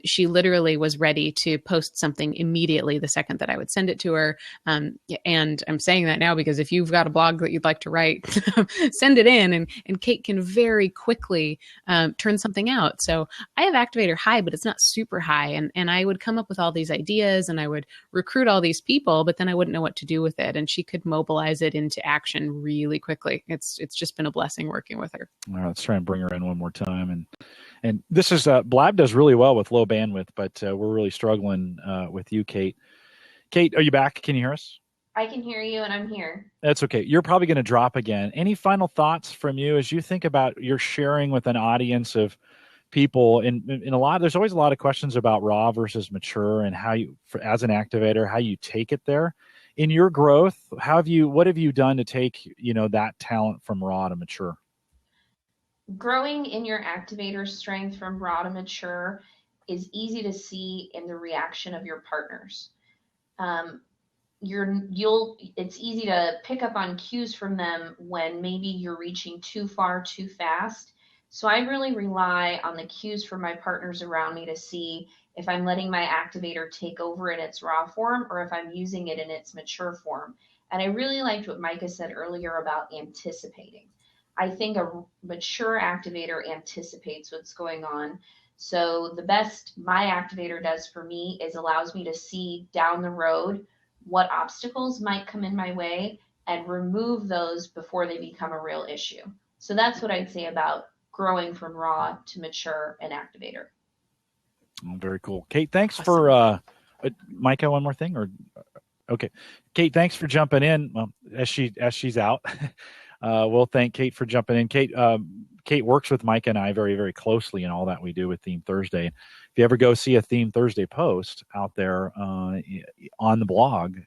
She literally was ready to post something immediately the second that I would send it to her. And I'm saying that now because if you've got a blog that you'd like to write, send it in, and Kate can very quickly turn something out. So I have Activator high, but it's not super high. And I would come up with all these ideas and I would recruit all these people, but then I wouldn't know what to do with it. And she could mobilize it into action really quickly. It's just been a blessing working with her. All right, let's try and bring her in one more time. And this is Blab does really well with low bandwidth, but we're really struggling with you, Kate. Kate, are you back? Can you hear us? I can hear you, and I'm here. That's okay. You're probably going to drop again. Any final thoughts from you as you think about your sharing with an audience of people? In there's always a lot of questions about raw versus mature, and how you, as an activator, how you take it there. In your growth, what have you done to take that talent from raw to mature? Growing in your activator strength from raw to mature is easy to see in the reaction of your partners. It's easy to pick up on cues from them when maybe you're reaching too far too fast. So I really rely on the cues from my partners around me to see if I'm letting my activator take over in its raw form or if I'm using it in its mature form. And I really liked what Micah said earlier about anticipating. I think a mature activator anticipates what's going on. So the best my activator does for me is allows me to see down the road what obstacles might come in my way and remove those before they become a real issue. So that's what I'd say about growing from raw to mature and activator. Oh, very cool. Kate, thanks for Micah, one more thing? Okay. Kate, thanks for jumping in. Well, as she's out. We'll thank Kate for jumping in. Kate works with Micah and I very, very closely in all that we do with Theme Thursday. If you ever go see a Theme Thursday post out there on the blog,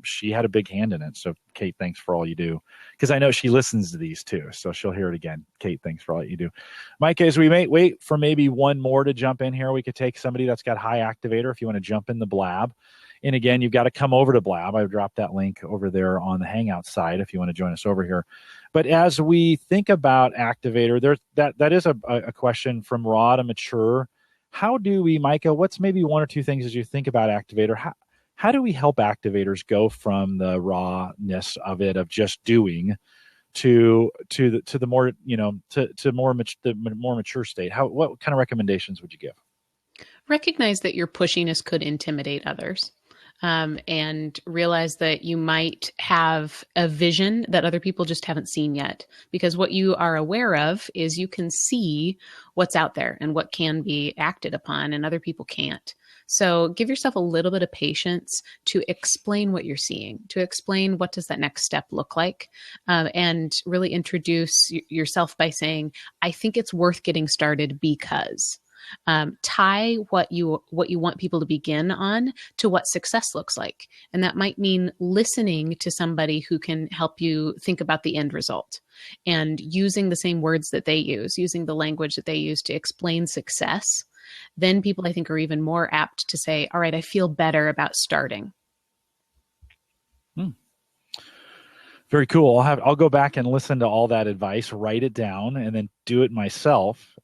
she had a big hand in it. So, Kate, thanks for all you do. Because I know she listens to these too, so she'll hear it again. Kate, thanks for all you do. Micah, as we may wait for maybe one more to jump in here, we could take somebody that's got high activator if you want to jump in the Blab. And again, you've got to come over to Blab. I've dropped that link over there on the Hangout side if you want to join us over here. But as we think about Activator, that is a question from raw to mature. How do we, Micah, what's maybe one or two things as you think about Activator? How do we help activators go from the rawness of it, of just doing, to the more, to more mature state? What kind of recommendations would you give? Recognize that your pushiness could intimidate others. And realize that you might have a vision that other people just haven't seen yet. Because what you are aware of is you can see what's out there and what can be acted upon, and other people can't. So give yourself a little bit of patience to explain what you're seeing, to explain what does that next step look like, and really introduce yourself by saying, I think it's worth getting started because. Tie what you want people to begin on to what success looks like. And that might mean listening to somebody who can help you think about the end result and using the same words that they use, using the language that they use to explain success. Then people, I think, are even more apt to say, all right, I feel better about starting. Very cool. I'll go back and listen to all that advice, write it down, and then do it myself.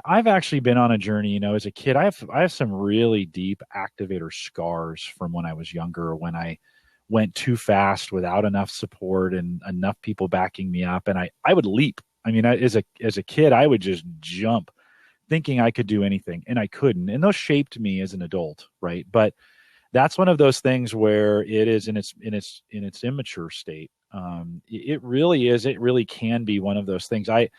I've actually been on a journey. As a kid, I have some really deep activator scars from when I was younger, when I went too fast without enough support and enough people backing me up, and I would leap. I mean, as a kid, I would just jump, thinking I could do anything, and I couldn't. And those shaped me as an adult, right? But that's one of those things where it is in its immature state. It really is. It really can be one of those things. I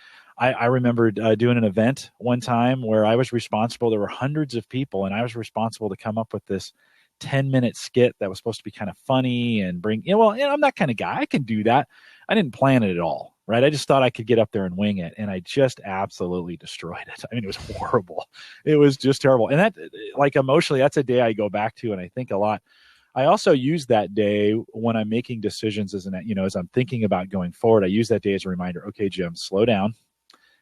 remember doing an event one time where I was responsible. There were hundreds of people, and I was responsible to come up with this 10-minute skit that was supposed to be kind of funny and bring. I'm that kind of guy. I can do that. I didn't plan it at all, right? I just thought I could get up there and wing it, and I just absolutely destroyed it. I mean, it was horrible. It was just terrible. And that, like, emotionally, that's a day I go back to, and I think a lot. I also use that day when I'm making decisions as I'm thinking about going forward. I use that day as a reminder. Okay, Jim, slow down.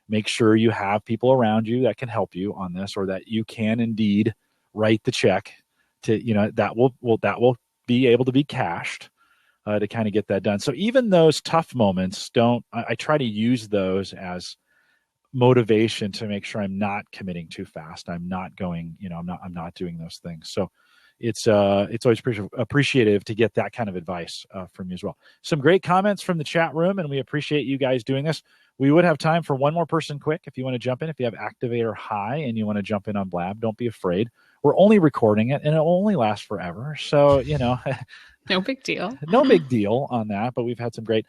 Make sure you have people around you that can help you on this, or that you can indeed write the check to, that will be able to be cashed to kind of get that done. So even those tough moments, I try to use those as motivation to make sure I'm not committing too fast. I'm not going, I'm not doing those things. So it's always appreciative to get that kind of advice from you as well. Some great comments from the chat room, and we appreciate you guys doing this. We would have time for one more person quick if you want to jump in. If you have Activator High and you want to jump in on Blab, don't be afraid. We're only recording it, and it will only last forever. So, no big deal. No big deal on that, but we've had some great.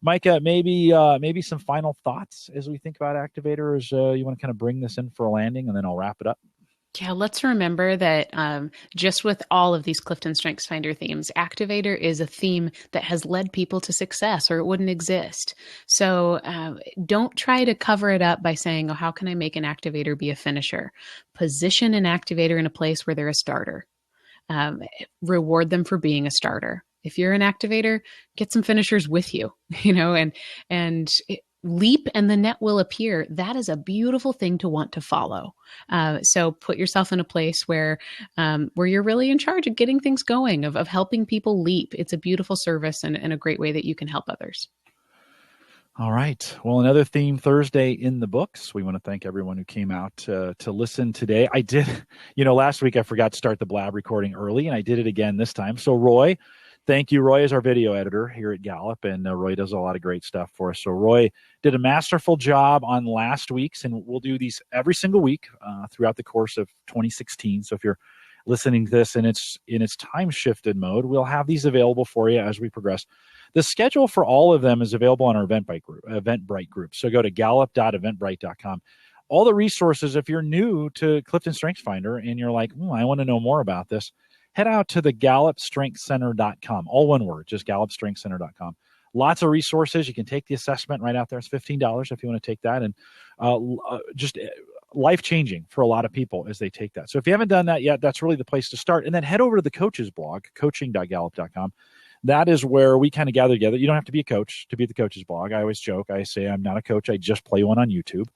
Micah, maybe some final thoughts as we think about Activators. You want to kind of bring this in for a landing, and then I'll wrap it up. Yeah, let's remember that just with all of these Clifton StrengthsFinder themes, Activator is a theme that has led people to success, or it wouldn't exist. So don't try to cover it up by saying, oh, how can I make an Activator be a finisher? Position an Activator in a place where they're a starter. Reward them for being a starter. If you're an Activator, get some finishers with you, leap and the net will appear. That is a beautiful thing to want to follow. So put yourself in a place where you're really in charge of getting things going, of helping people leap. It's a beautiful service and a great way that you can help others. All right. Well, another Theme Thursday in the books. We want to thank everyone who came out to listen today. I did, last week I forgot to start the Blab recording early, and I did it again this time. So Roy, thank you. Roy is our video editor here at Gallup, and Roy does a lot of great stuff for us. So Roy did a masterful job on last week's, and we'll do these every single week throughout the course of 2016. So if you're listening to this in its time-shifted mode, we'll have these available for you as we progress. The schedule for all of them is available on our Eventbrite group. So go to gallup.eventbrite.com. All the resources, if you're new to Clifton StrengthsFinder and you're like, I want to know more about this, head out to the GallupStrengthsCenter.com. All one word, just GallupStrengthsCenter.com. Lots of resources. You can take the assessment right out there. It's $15 if you want to take that. And just life-changing for a lot of people as they take that. So if you haven't done that yet, that's really the place to start. And then head over to the coaches blog, coaching.gallup.com. That is where we kind of gather together. You don't have to be a coach to be at the coaches blog. I always joke. I say I'm not a coach. I just play one on YouTube.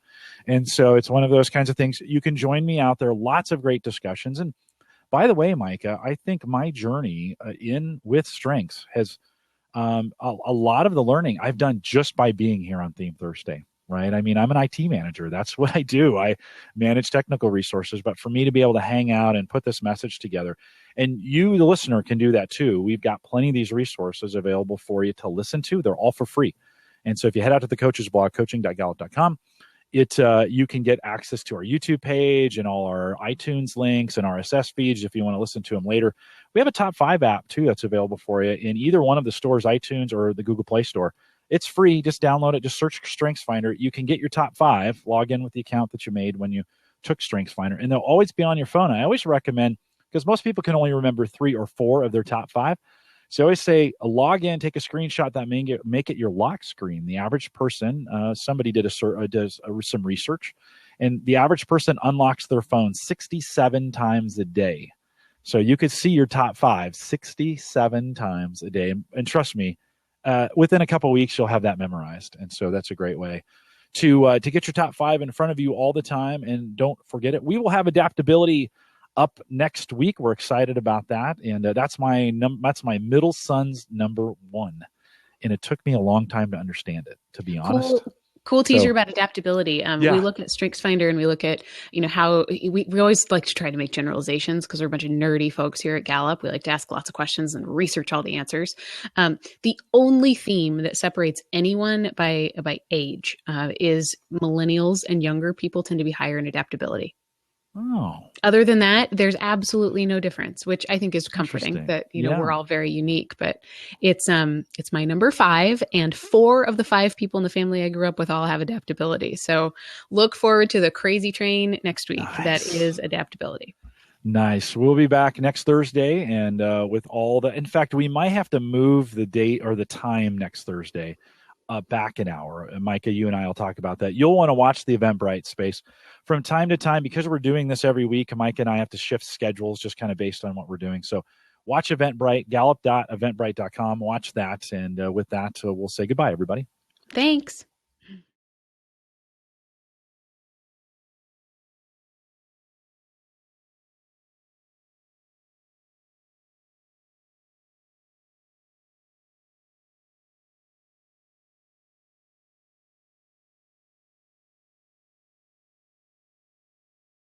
And so it's one of those kinds of things. You can join me out there. Lots of great discussions. And by the way, Micah, I think my journey with strengths has a lot of the learning I've done just by being here on Theme Thursday, right? I mean, I'm an IT manager. That's what I do. I manage technical resources. But for me to be able to hang out and put this message together, and you, the listener, can do that too. We've got plenty of these resources available for you to listen to. They're all for free. And so if you head out to the coaches blog, coaching.gallup.com, you can get access to our YouTube page and all our iTunes links and RSS feeds if you want to listen to them later. We have a top 5 app too that's available for you in either one of the stores, iTunes or the Google Play Store. It's free. Just download it. Just search StrengthsFinder. You can get your top 5. Log in with the account that you made when you took StrengthsFinder, and they'll always be on your phone. I always recommend, because most people can only remember 3 or 4 of their top 5. So I always say, log in, take a screenshot that make it your lock screen. The average person, somebody does some research, and the average person unlocks their phone 67 times a day. So you could see your top 5 67 times a day. And trust me, within a couple of weeks, you'll have that memorized. And so that's a great way to get your top 5 in front of you all the time. And don't forget it. We will have adaptability up next week. We're excited about that, and that's my middle son's number 1. and it took me a long time to understand it, to be honest. Cool teaser about adaptability. Yeah. We look at StrengthsFinder and we look at, how we always like to try to make generalizations because we're a bunch of nerdy folks here at Gallup. We like to ask lots of questions and research all the answers. The only theme that separates anyone by age is millennials and younger people tend to be higher in adaptability. Oh. Other than that, there's absolutely no difference, which I think is comforting that, we're all very unique, but it's my number 5, and 4 of the 5 people in the family I grew up with all have adaptability. So look forward to the crazy train next week. Nice. That is adaptability. Nice. We'll be back next Thursday and with all in fact, we might have to move the date or the time next Thursday back an hour. Micah, you and I will talk about that. You'll want to watch the Eventbrite space from time to time because we're doing this every week. Micah and I have to shift schedules just kind of based on what we're doing. So watch Eventbrite, gallup.eventbrite.com. Watch that. And with that, we'll say goodbye, everybody. Thanks.